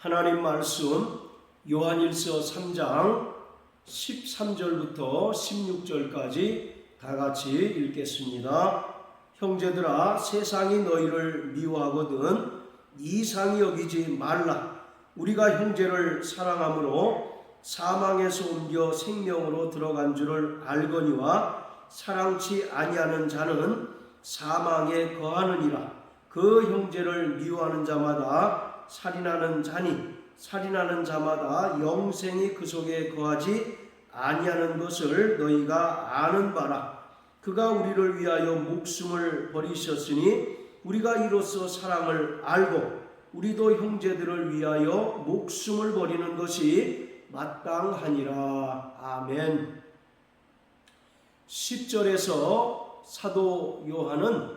하나님 말씀 요한일서 3장 13절부터 16절까지 다 같이 읽겠습니다. 형제들아, 세상이 너희를 미워하거든 이상히 여기지 말라. 우리가 형제를 사랑함으로 사망에서 옮겨 생명으로 들어간 줄을 알거니와 사랑치 아니하는 자는 사망에 거하느니라. 그 형제를 미워하는 자마다 살인하는 자니 살인하는 자마다 영생이 그 속에 거하지 아니하는 것을 너희가 아는 바라. 그가 우리를 위하여 목숨을 버리셨으니 우리가 이로써 사랑을 알고 우리도 형제들을 위하여 목숨을 버리는 것이 마땅하니라. 아멘. 10절에서 사도 요한은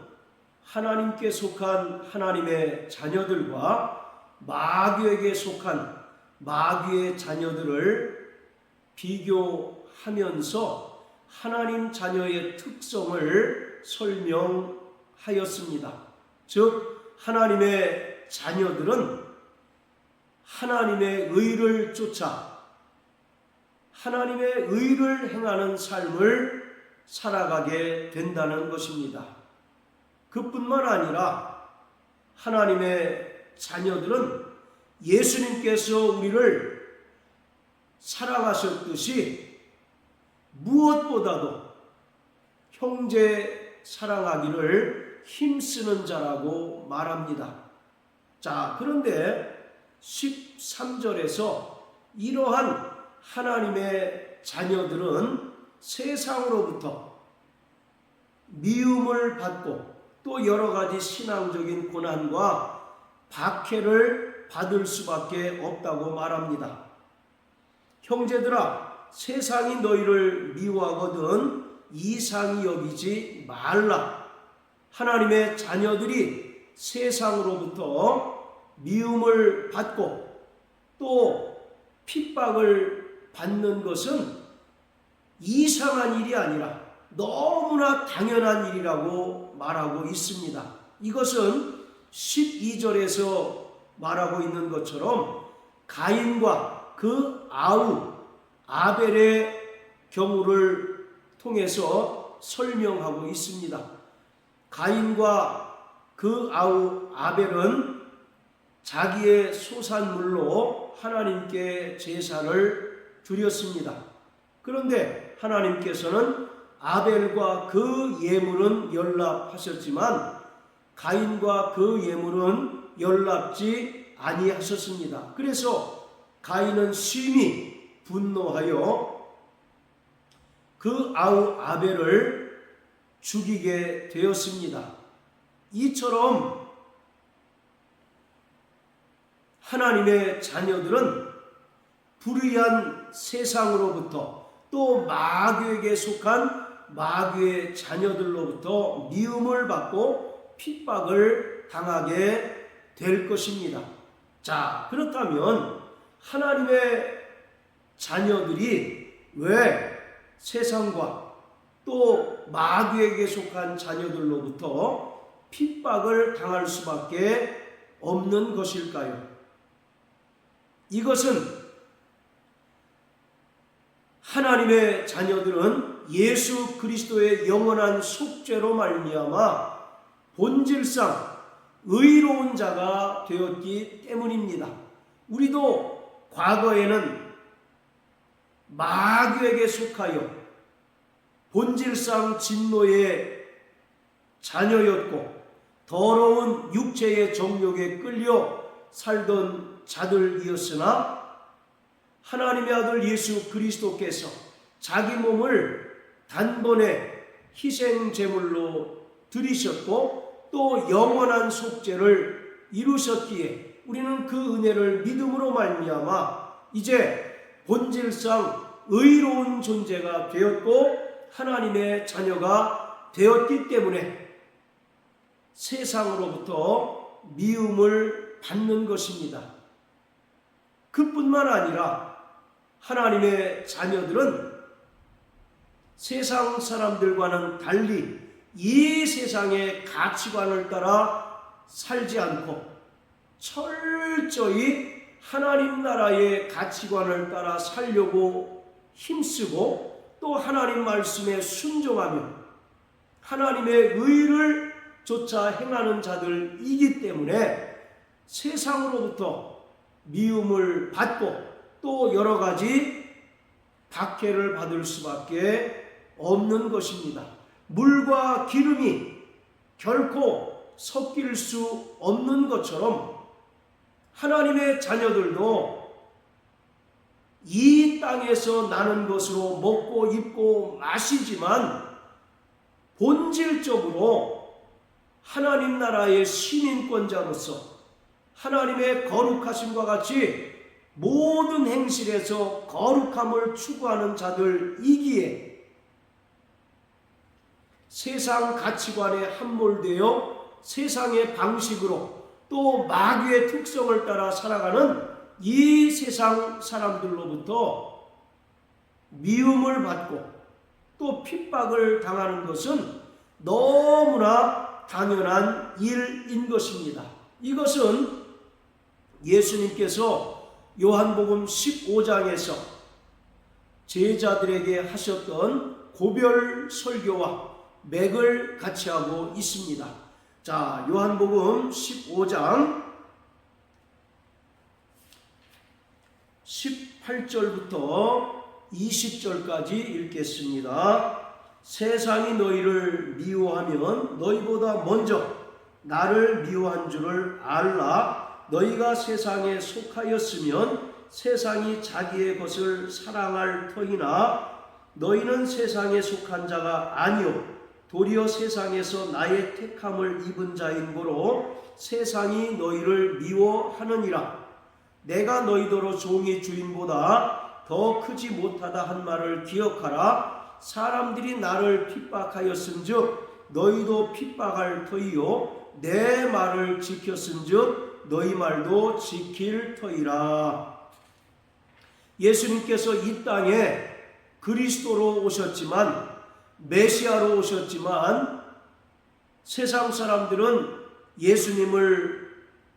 하나님께 속한 하나님의 자녀들과 마귀에게 속한 마귀의 자녀들을 비교하면서 하나님 자녀의 특성을 설명하였습니다. 즉 하나님의 자녀들은 하나님의 의를 쫓아 하나님의 의를 행하는 삶을 살아가게 된다는 것입니다. 그뿐만 아니라 하나님의 자녀들은 예수님께서 우리를 사랑하셨듯이 무엇보다도 형제 사랑하기를 힘쓰는 자라고 말합니다. 자, 그런데 13절에서 이러한 하나님의 자녀들은 세상으로부터 미움을 받고 또 여러 가지 신앙적인 고난과 박해를 받을 수밖에 없다고 말합니다. 형제들아, 세상이 너희를 미워하거든 이상히 여기지 말라. 하나님의 자녀들이 세상으로부터 미움을 받고 또 핍박을 받는 것은 이상한 일이 아니라 너무나 당연한 일이라고 말하고 있습니다. 이것은 12절에서 말하고 있는 것처럼 가인과 그 아우 아벨의 경우를 통해서 설명하고 있습니다. 가인과 그 아우 아벨은 자기의 소산물로 하나님께 제사를 드렸습니다. 그런데 하나님께서는 아벨과 그 예물은 연락하셨지만 가인과 그 예물은 연락지 아니하셨습니다. 그래서 가인은 심히 분노하여 그 아우 아벨을 죽이게 되었습니다. 이처럼 하나님의 자녀들은 불의한 세상으로부터 또 마귀에게 속한 마귀의 자녀들로부터 미움을 받고 핍박을 당하게 될 것입니다. 자, 그렇다면 하나님의 자녀들이 왜 세상과 또 마귀에게 속한 자녀들로부터 핍박을 당할 수밖에 없는 것일까요? 이것은 하나님의 자녀들은 예수 그리스도의 영원한 속죄로 말미암아 본질상 의로운 자가 되었기 때문입니다. 우리도 과거에는 마귀에게 속하여 본질상 진노의 자녀였고 더러운 육체의 정욕에 끌려 살던 자들이었으나 하나님의 아들 예수 그리스도께서 자기 몸을 단번에 희생 제물로 드리셨고 또 영원한 속죄를 이루셨기에 우리는 그 은혜를 믿음으로 말미암아 이제 본질상 의로운 존재가 되었고 하나님의 자녀가 되었기 때문에 세상으로부터 미움을 받는 것입니다. 그뿐만 아니라 하나님의 자녀들은 세상 사람들과는 달리 이 세상의 가치관을 따라 살지 않고 철저히 하나님 나라의 가치관을 따라 살려고 힘쓰고 또 하나님 말씀에 순종하며 하나님의 의를 쫓아 행하는 자들이기 때문에 세상으로부터 미움을 받고 또 여러 가지 박해를 받을 수밖에 없는 것입니다. 물과 기름이 결코 섞일 수 없는 것처럼 하나님의 자녀들도 이 땅에서 나는 것으로 먹고 입고 마시지만 본질적으로 하나님 나라의 시민권자로서 하나님의 거룩하심과 같이 모든 행실에서 거룩함을 추구하는 자들이기에 세상 가치관에 함몰되어 세상의 방식으로 또 마귀의 특성을 따라 살아가는 이 세상 사람들로부터 미움을 받고 또 핍박을 당하는 것은 너무나 당연한 일인 것입니다. 이것은 예수님께서 요한복음 15장에서 제자들에게 하셨던 고별 설교와 맥을 같이 하고 있습니다. 자, 요한복음 15장 18절부터 20절까지 읽겠습니다. 세상이 너희를 미워하면 너희보다 먼저 나를 미워한 줄을 알라. 너희가 세상에 속하였으면 세상이 자기의 것을 사랑할 터이나 너희는 세상에 속한 자가 아니요 도리어 세상에서 나의 택함을 입은 자인 고로 세상이 너희를 미워하느니라. 내가 너희더러 종이 주인보다 더 크지 못하다 한 말을 기억하라. 사람들이 나를 핍박하였은즉 너희도 핍박할 터이요 내 말을 지켰은즉 너희 말도 지킬 터이라. 예수님께서 이 땅에 그리스도로 오셨지만 메시아로 오셨지만 세상 사람들은 예수님을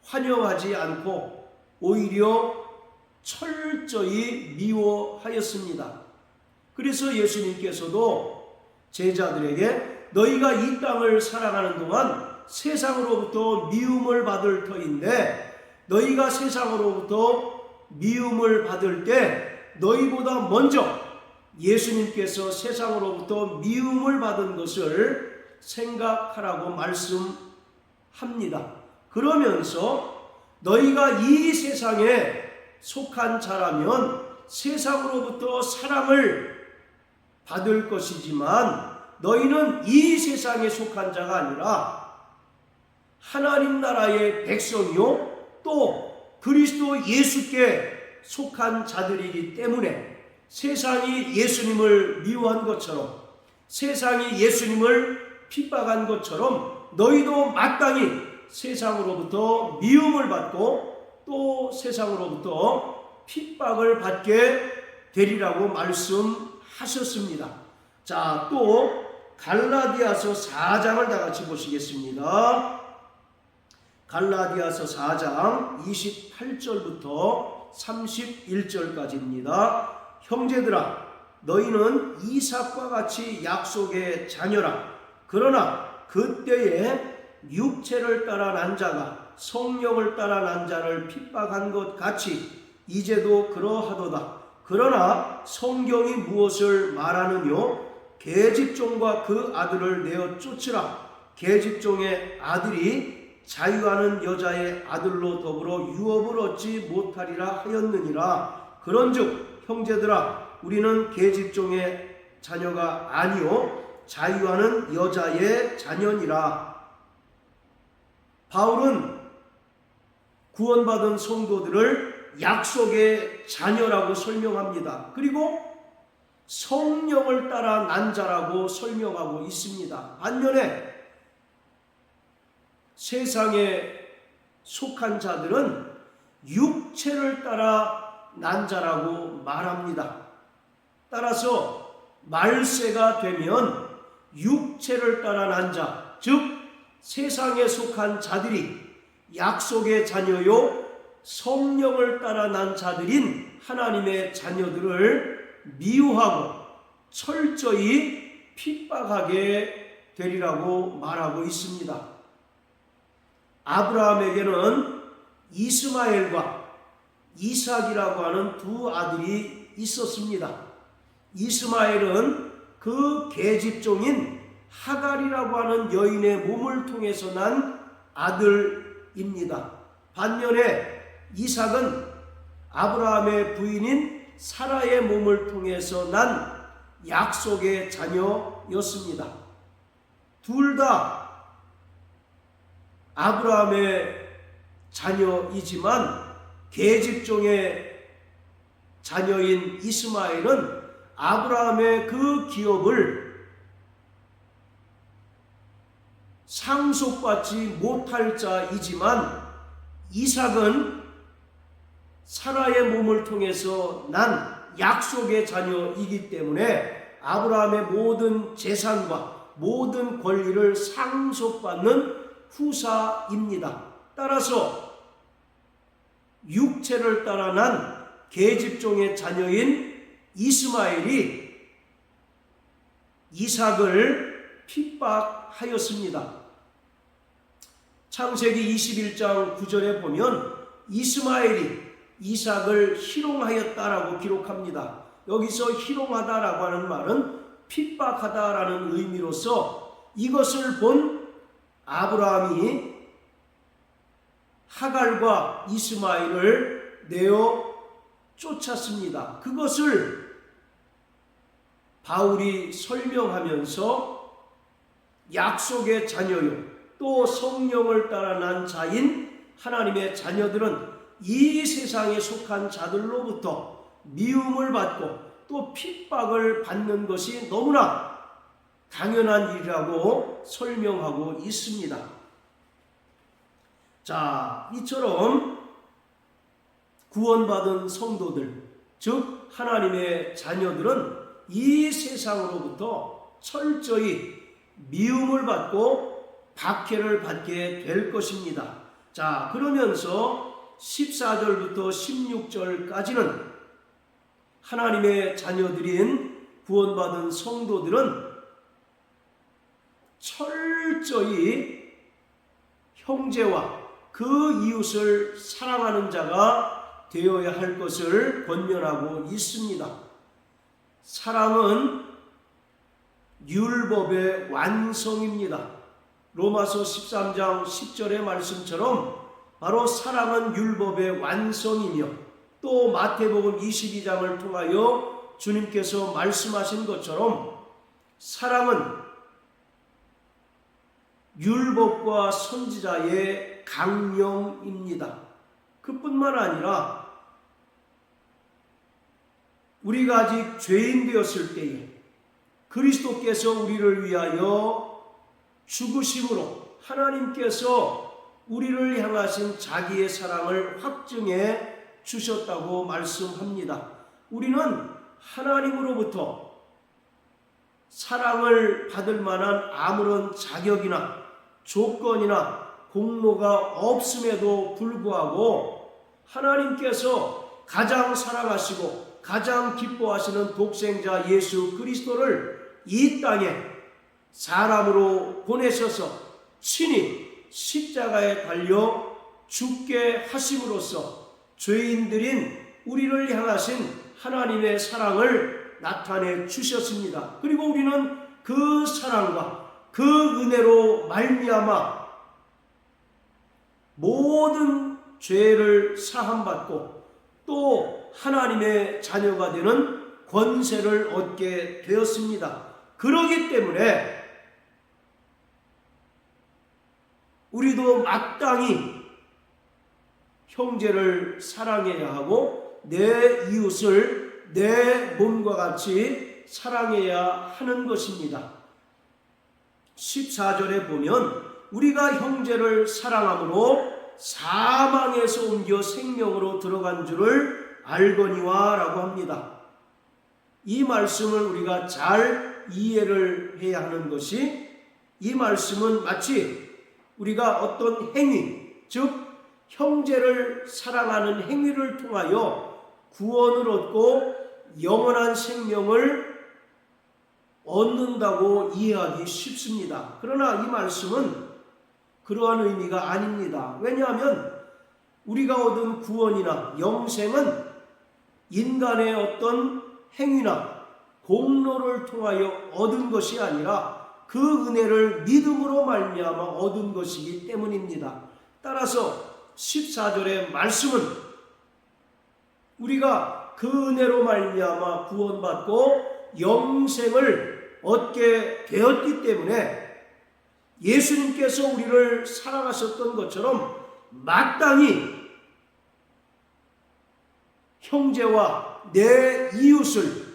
환영하지 않고 오히려 철저히 미워하였습니다. 그래서 예수님께서도 제자들에게 너희가 이 땅을 살아가는 동안 세상으로부터 미움을 받을 터인데 너희가 세상으로부터 미움을 받을 때 너희보다 먼저 예수님께서 세상으로부터 미움을 받은 것을 생각하라고 말씀합니다. 그러면서 너희가 이 세상에 속한 자라면 세상으로부터 사랑을 받을 것이지만 너희는 이 세상에 속한 자가 아니라 하나님 나라의 백성이요 또 그리스도 예수께 속한 자들이기 때문에 세상이 예수님을 미워한 것처럼 세상이 예수님을 핍박한 것처럼 너희도 마땅히 세상으로부터 미움을 받고 또 세상으로부터 핍박을 받게 되리라고 말씀하셨습니다. 자, 또 갈라디아서 4장을 다 같이 보시겠습니다. 갈라디아서 4장 28절부터 31절까지입니다. 형제들아 너희는 이삭과 같이 약속의 자녀라. 그러나 그때에 육체를 따라 난 자가 성령을 따라 난 자를 핍박한 것 같이 이제도 그러하도다. 그러나 성경이 무엇을 말하느뇨? 계집종과 그 아들을 내어 쫓으라. 계집종의 아들이 자유하는 여자의 아들로 더불어 유업을 얻지 못하리라 하였느니라. 그런즉 형제들아 우리는 계집종의 자녀가 아니요 자유하는 여자의 자녀니라. 바울은 구원받은 성도들을 약속의 자녀라고 설명합니다. 그리고 성령을 따라 난 자라고 설명하고 있습니다. 반면에 세상에 속한 자들은 육체를 따라 난 자라고 말합니다. 따라서 말세가 되면 육체를 따라 난 자, 즉 세상에 속한 자들이 약속의 자녀요 성령을 따라 난 자들인 하나님의 자녀들을 미워하고 철저히 핍박하게 되리라고 말하고 있습니다. 아브라함에게는 이스마엘과 이삭이라고 하는 두 아들이 있었습니다. 이스마엘은 그 계집종인 하갈이라고 하는 여인의 몸을 통해서 난 아들입니다. 반면에 이삭은 아브라함의 부인인 사라의 몸을 통해서 난 약속의 자녀였습니다. 둘 다 아브라함의 자녀이지만 계집종의 자녀인 이스마엘은 아브라함의 그 기업을 상속받지 못할 자이지만 이삭은 사라의 몸을 통해서 난 약속의 자녀이기 때문에 아브라함의 모든 재산과 모든 권리를 상속받는 후사입니다. 따라서 육체를 따라 난 계집종의 자녀인 이스마엘이 이삭을 핍박하였습니다. 창세기 21장 9절에 보면 이스마엘이 이삭을 희롱하였다라고 기록합니다. 여기서 희롱하다라고 하는 말은 핍박하다라는 의미로서 이것을 본 아브라함이 하갈과 이스마엘을 내어 쫓았습니다. 그것을 바울이 설명하면서 약속의 자녀요 또 성령을 따라 난 자인 하나님의 자녀들은 이 세상에 속한 자들로부터 미움을 받고 또 핍박을 받는 것이 너무나 당연한 일이라고 설명하고 있습니다. 자, 이처럼 구원받은 성도들, 즉 하나님의 자녀들은 이 세상으로부터 철저히 미움을 받고 박해를 받게 될 것입니다. 자, 그러면서 14절부터 16절까지는 하나님의 자녀들인 구원받은 성도들은 철저히 형제와 그 이웃을 사랑하는 자가 되어야 할 것을 권면하고 있습니다. 사랑은 율법의 완성입니다. 로마서 13장 10절의 말씀처럼 바로 사랑은 율법의 완성이며 또 마태복음 22장을 통하여 주님께서 말씀하신 것처럼 사랑은 율법과 선지자의 강령입니다. 그뿐만 아니라 우리가 아직 죄인 되었을 때에 그리스도께서 우리를 위하여 죽으심으로 하나님께서 우리를 향하신 자기의 사랑을 확증해 주셨다고 말씀합니다. 우리는 하나님으로부터 사랑을 받을 만한 아무런 자격이나 조건이나 공로가 없음에도 불구하고 하나님께서 가장 사랑하시고 가장 기뻐하시는 독생자 예수 그리스도를 이 땅에 사람으로 보내셔서 친히 십자가에 달려 죽게 하심으로써 죄인들인 우리를 향하신 하나님의 사랑을 나타내 주셨습니다. 그리고 우리는 그 사랑과 그 은혜로 말미암아 모든 죄를 사함받고 또 하나님의 자녀가 되는 권세를 얻게 되었습니다. 그러기 때문에 우리도 마땅히 형제를 사랑해야 하고 내 이웃을 내 몸과 같이 사랑해야 하는 것입니다. 14절에 보면 우리가 형제를 사랑함으로 사망에서 옮겨 생명으로 들어간 줄을 알거니와 라고 합니다. 이 말씀을 우리가 잘 이해를 해야 하는 것이 이 말씀은 마치 우리가 어떤 행위, 즉 형제를 사랑하는 행위를 통하여 구원을 얻고 영원한 생명을 얻는다고 이해하기 쉽습니다. 그러나 이 말씀은 그러한 의미가 아닙니다. 왜냐하면 우리가 얻은 구원이나 영생은 인간의 어떤 행위나 공로를 통하여 얻은 것이 아니라 그 은혜를 믿음으로 말미암아 얻은 것이기 때문입니다. 따라서 14절의 말씀은 우리가 그 은혜로 말미암아 구원받고 영생을 얻게 되었기 때문에 예수님께서 우리를 사랑하셨던 것처럼 마땅히 형제와 내 이웃을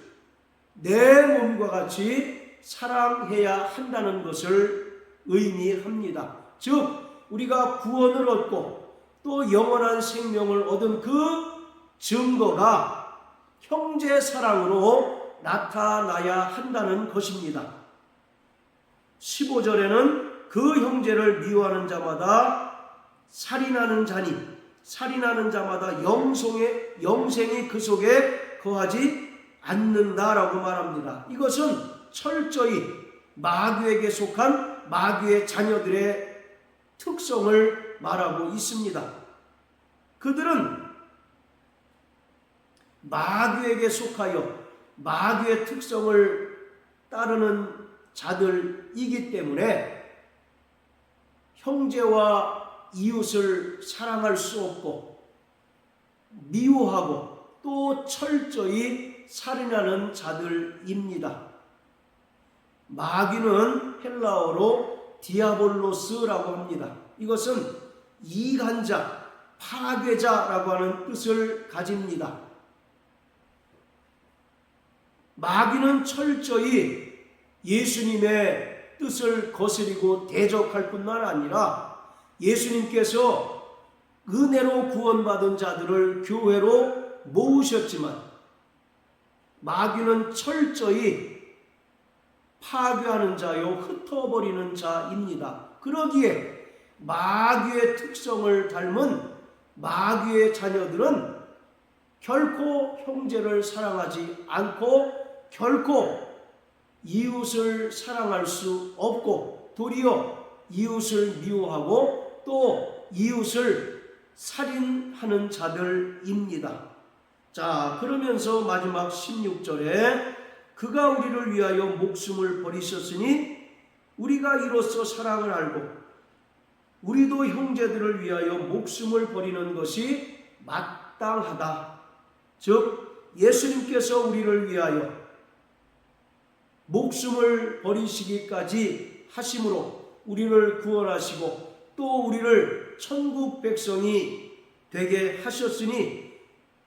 내 몸과 같이 사랑해야 한다는 것을 의미합니다. 즉 우리가 구원을 얻고 또 영원한 생명을 얻은 그 증거가 형제 사랑으로 나타나야 한다는 것입니다. 15절에는 그 형제를 미워하는 자마다 살인하는 자니 살인하는 자마다 영생이 그 속에 거하지 않는다라고 말합니다. 이것은 철저히 마귀에게 속한 마귀의 자녀들의 특성을 말하고 있습니다. 그들은 마귀에게 속하여 마귀의 특성을 따르는 자들이기 때문에 형제와 이웃을 사랑할 수 없고 미워하고 또 철저히 살인하는 자들입니다. 마귀는 헬라어로 디아볼로스라고 합니다. 이것은 이간자, 파괴자라고 하는 뜻을 가집니다. 마귀는 철저히 예수님의 뜻을 거스리고 대적할 뿐만 아니라 예수님께서 은혜로 구원받은 자들을 교회로 모으셨지만 마귀는 철저히 파괴하는 자요 흩어버리는 자입니다. 그러기에 마귀의 특성을 닮은 마귀의 자녀들은 결코 형제를 사랑하지 않고 결코 이웃을 사랑할 수 없고 도리어 이웃을 미워하고 또 이웃을 살인하는 자들입니다. 자, 그러면서 마지막 16절에 그가 우리를 위하여 목숨을 버리셨으니 우리가 이로써 사랑을 알고 우리도 형제들을 위하여 목숨을 버리는 것이 마땅하다. 즉 예수님께서 우리를 위하여 목숨을 버리시기까지 하심으로 우리를 구원하시고 또 우리를 천국 백성이 되게 하셨으니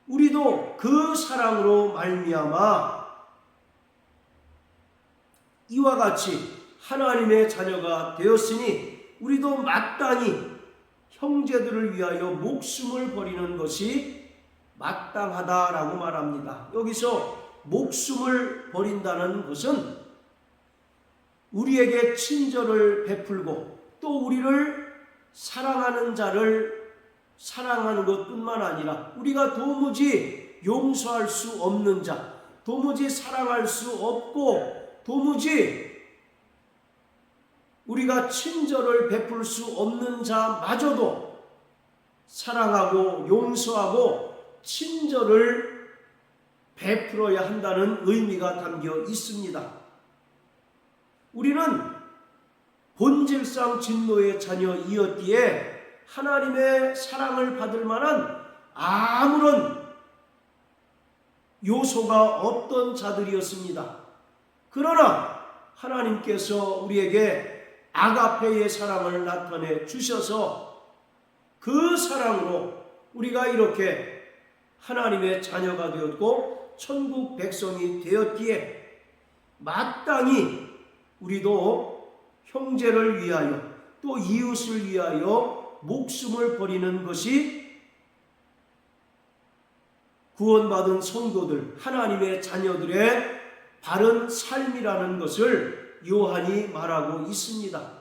우리도 그 사랑으로 말미암아 이와 같이 하나님의 자녀가 되었으니 우리도 마땅히 형제들을 위하여 목숨을 버리는 것이 마땅하다라고 말합니다. 여기서 목숨을 버린다는 것은 우리에게 친절을 베풀고 또 우리를 사랑하는 자를 사랑하는 것뿐만 아니라 우리가 도무지 용서할 수 없는 자, 도무지 사랑할 수 없고 도무지 우리가 친절을 베풀 수 없는 자마저도 사랑하고 용서하고 친절을 베풀어야 한다는 의미가 담겨 있습니다. 우리는 본질상 진노의 자녀이었기에 하나님의 사랑을 받을 만한 아무런 요소가 없던 자들이었습니다. 그러나 하나님께서 우리에게 아가페의 사랑을 나타내 주셔서 그 사랑으로 우리가 이렇게 하나님의 자녀가 되었고 천국 백성이 되었기에 마땅히 우리도 형제를 위하여 또 이웃을 위하여 목숨을 버리는 것이 구원받은 성도들, 하나님의 자녀들의 바른 삶이라는 것을 요한이 말하고 있습니다.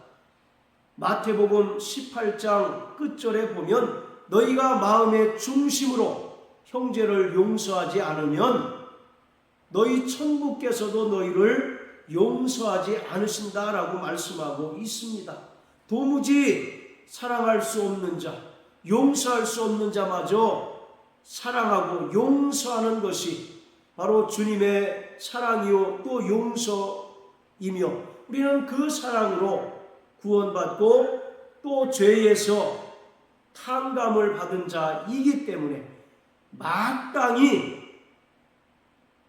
마태복음 18장 끝절에 보면 너희가 마음의 중심으로 형제를 용서하지 않으면 너희 천부께서도 너희를 용서하지 않으신다라고 말씀하고 있습니다. 도무지 사랑할 수 없는 자, 용서할 수 없는 자마저 사랑하고 용서하는 것이 바로 주님의 사랑이요 또 용서이며, 우리는 그 사랑으로 구원받고 또 죄에서 탕감을 받은 자이기 때문에 마땅히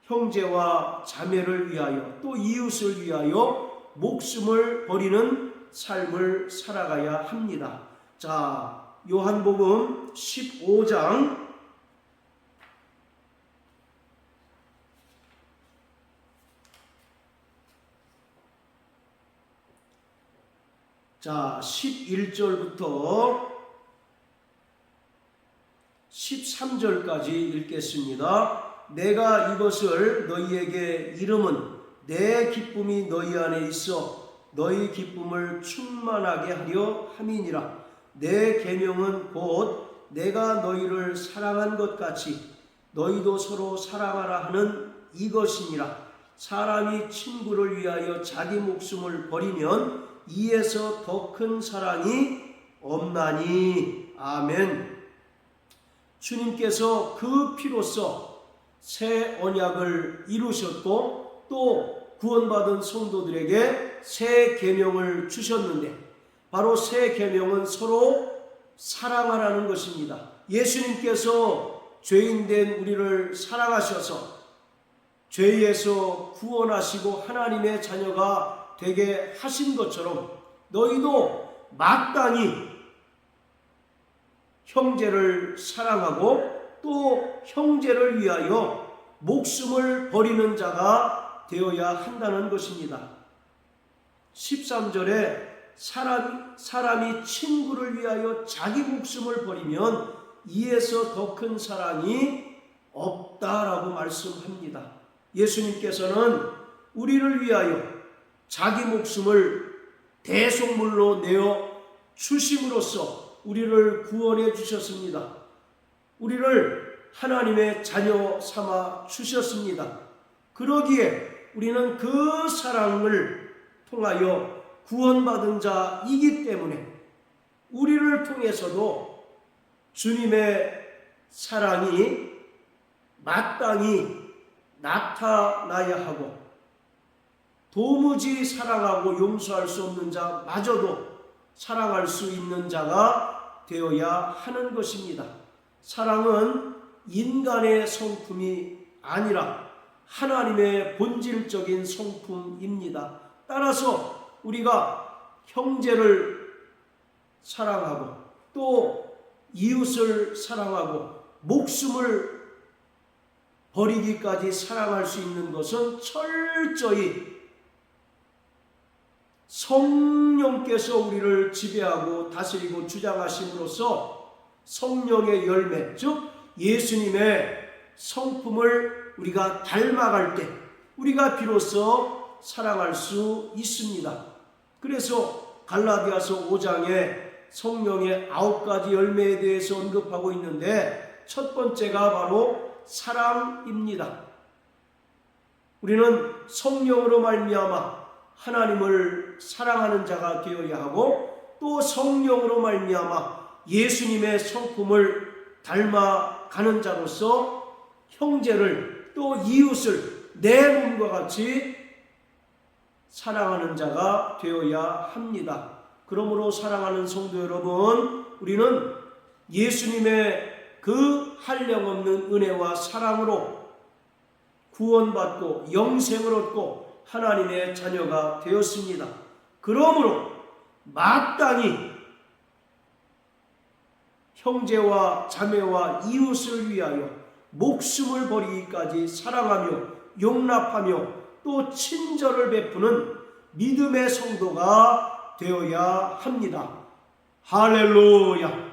형제와 자매를 위하여 또 이웃을 위하여 목숨을 버리는 삶을 살아가야 합니다. 자, 요한복음 15장 11절부터 13절까지 읽겠습니다. 내가 이것을 너희에게 이름은 내 기쁨이 너희 안에 있어 너희 기쁨을 충만하게 하려 함이니라. 내 계명은 곧 내가 너희를 사랑한 것 같이 너희도 서로 사랑하라 하는 이것이니라. 사람이 친구를 위하여 자기 목숨을 버리면 이에서 더 큰 사랑이 없나니. 아멘. 주님께서 그 피로써 새 언약을 이루셨고 또 구원받은 성도들에게 새 계명을 주셨는데, 바로 새 계명은 서로 사랑하라는 것입니다. 예수님께서 죄인된 우리를 사랑하셔서 죄에서 구원하시고 하나님의 자녀가 되게 하신 것처럼 너희도 마땅히 형제를 사랑하고 또 형제를 위하여 목숨을 버리는 자가 되어야 한다는 것입니다. 13절에 사람이 친구를 위하여 자기 목숨을 버리면 이에서 더 큰 사랑이 없다라고 말씀합니다. 예수님께서는 우리를 위하여 자기 목숨을 대속물로 내어 주심으로써 우리를 구원해 주셨습니다. 우리를 하나님의 자녀 삼아 주셨습니다. 그러기에 우리는 그 사랑을 통하여 구원받은 자이기 때문에 우리를 통해서도 주님의 사랑이 마땅히 나타나야 하고, 도무지 사랑하고 용서할 수 없는 자마저도 사랑할 수 있는 자가 되어야 하는 것입니다. 사랑은 인간의 성품이 아니라 하나님의 본질적인 성품입니다. 따라서 우리가 형제를 사랑하고 또 이웃을 사랑하고 목숨을 버리기까지 사랑할 수 있는 것은 철저히 성령께서 우리를 지배하고 다스리고 주장하심으로써 성령의 열매, 즉 예수님의 성품을 우리가 닮아갈 때 우리가 비로소 사랑할 수 있습니다. 그래서 갈라디아서 5장에 성령의 9가지 열매에 대해서 언급하고 있는데 첫 번째가 바로 사랑입니다. 우리는 성령으로 말미암아 하나님을 사랑하는 자가 되어야 하고 또 성령으로 말미암아 예수님의 성품을 닮아가는 자로서 형제를 또 이웃을 내 몸과 같이 사랑하는 자가 되어야 합니다. 그러므로 사랑하는 성도 여러분, 우리는 예수님의 그 한량없는 은혜와 사랑으로 구원받고 영생을 얻고 하나님의 자녀가 되었습니다. 그러므로 마땅히 형제와 자매와 이웃을 위하여 목숨을 버리기까지 사랑하며 용납하며 또 친절을 베푸는 믿음의 성도가 되어야 합니다. 할렐루야.